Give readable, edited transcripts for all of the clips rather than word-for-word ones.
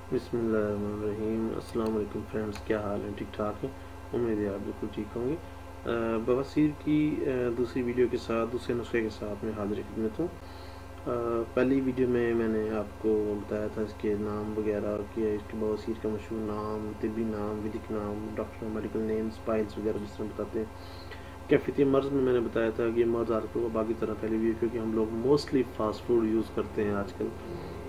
बिस्मिल्लाहिर्रहमानिर्रहीम। अस्सलाम वालेकुम फ्रेंड्स, क्या हाल है? ठीक ठाक है? उम्मीद है आप बिल्कुल ठीक होंगे। बवासीर की दूसरी वीडियो के साथ, दूसरे नुस्खे के साथ मैं हाजिर खिदमत हूँ। पहली वीडियो में मैंने आपको बताया था इसके नाम वगैरह कि इसके बवासीर का मशहूर नाम, तिब्बी नाम, विधिक नाम, डॉक्टर मेडिकल नेम्स, पाइल्स वगैरह जिस तरह बताते हैं। कैफियती मर्ज़ में मैंने बताया था कि ये मर्ज़ आजकल बाकी तरह फैली हुई है, क्योंकि हम लोग मोस्टली फ़ास्ट फूड यूज़ करते हैं आजकल।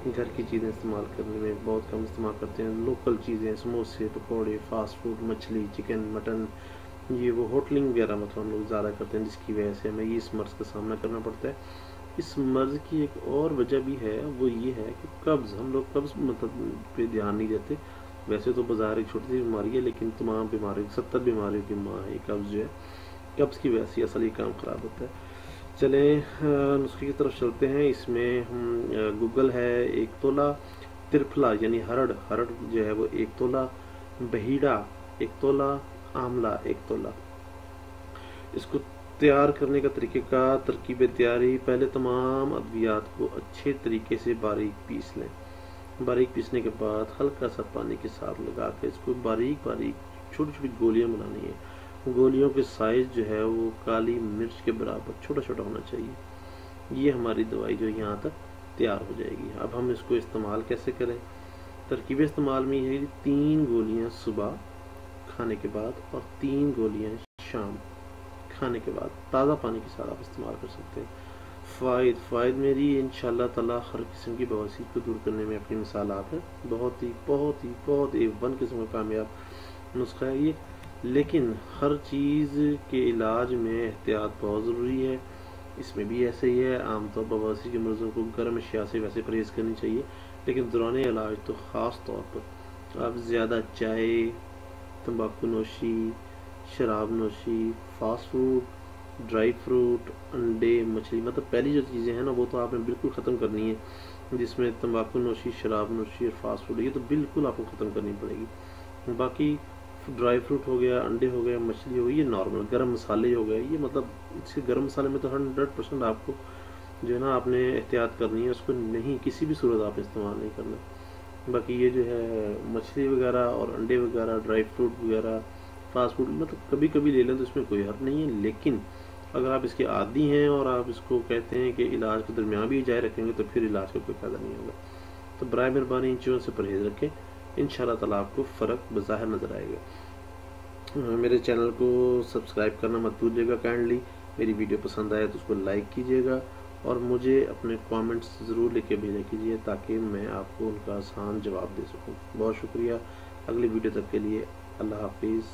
घर की चीज़ें इस्तेमाल करने में बहुत कम इस्तेमाल करते हैं। लोकल चीज़ें, समोसे, पकौड़े, फ़ास्ट फूड, मछली, चिकन, मटन, ये वो होटलिंग वगैरह मतलब हम लोग ज़्यादा करते हैं, जिसकी वजह से हमें ये इस मर्ज़ का सामना करना पड़ता है। इस मर्ज़ की एक और वजह भी है, वो ये है कि कब्ज़, हम लोग कब्ज़ मतलब पे ध्यान नहीं देते। वैसे तो बाज़ार एक छोटी सी बीमारी है, लेकिन तमाम बीमारियों 70 बीमारियों की माँ है कब्ज़ जो है। कब्ज़ की वजह से असल ये काम ख़राब होता है। चलें नुस्खे की तरफ चलते हैं। इसमें हम गूगल है 1 तोला, त्रिफला यानी हरड़, हरड़ जो है वो 1 तोला, बहीड़ा 1 तोला, आंवला 1 तोला। इसको तैयार करने का तरीक़ेका, तरकीब तैयारी, पहले तमाम अद्वियात को अच्छे तरीके से बारीक पीस लें। बारीक पीसने के बाद हल्का सा पानी के साथ लगा कर इसको बारीक बारीक छोटी छोटी गोलियां बनानी है। गोलियों के साइज़ जो है वो काली मिर्च के बराबर छोटा छोटा होना चाहिए। ये हमारी दवाई जो यहाँ तक तैयार हो जाएगी। अब हम इसको इस्तेमाल कैसे करें? तरकीब इस्तेमाल में ये है कि 3 गोलियाँ सुबह खाने के बाद और 3 गोलियाँ शाम खाने के बाद ताज़ा पानी के साथ आप इस्तेमाल कर सकते हैं। फ़ायद मेरी इंशाल्लाह ताला हर किस्म की बवासीर को दूर करने में अपनी मिसालात है। बहुत ही वन किस्म का कामयाब नुस्खा है ये। लेकिन हर चीज़ के इलाज में एहतियात बहुत ज़रूरी है। इसमें भी ऐसे ही है। आमतौर पर बवासीर के मरीज़ों को गर्म अशिया से वैसे परहेज़ करनी चाहिए, लेकिन दौरान इलाज तो ख़ास तौर पर आप ज़्यादा चाय, तंबाकू नोशी, शराब नोशी, फास्ट फूड, ड्राई फ्रूट, अंडे, मछली, मतलब पहली जो चीज़ें हैं ना वो तो आपने बिल्कुल ख़त्म करनी है। जिसमें तंबाकू नोशी, शराब नोशी और फास्ट फूड, ये तो बिल्कुल आपको ख़त्म करनी पड़ेगी। बाकी ड्राई फ्रूट हो गया, अंडे हो गए, मछली हो गई, ये नॉर्मल। गरम मसाले हो गए, ये मतलब इसके गरम मसाले में तो 100% आपको जो है ना आपने एहतियात करनी है, उसको नहीं किसी भी सूरत आप इस्तेमाल नहीं करना। बाकी ये जो है मछली वगैरह और अंडे वगैरह, ड्राई फ्रूट वगैरह, फास्ट फूड मतलब कभी कभी ले लें तो इसमें कोई हर्ज नहीं है। लेकिन अगर आप इसके आदी हैं और आप इसको कहते हैं कि इलाज के दरमियान भी जारी रखेंगे तो फिर इलाज का कोई फ़ायदा नहीं होगा। तो बराए मेहरबानी इन चीज़ों से परहेज़ रखें। इंशाल्लाह ताला आपको फ़र्क बज़ाहिर नज़र आएगा। मेरे चैनल को सब्सक्राइब करना मत भूलिएगा काइंडली। मेरी वीडियो पसंद आए तो उसको लाइक कीजिएगा और मुझे अपने कमेंट्स ज़रूर लिख के भेजा कीजिए ताकि मैं आपको उनका आसान जवाब दे सकूं। बहुत शुक्रिया। अगली वीडियो तक के लिए अल्लाह हाफिज़।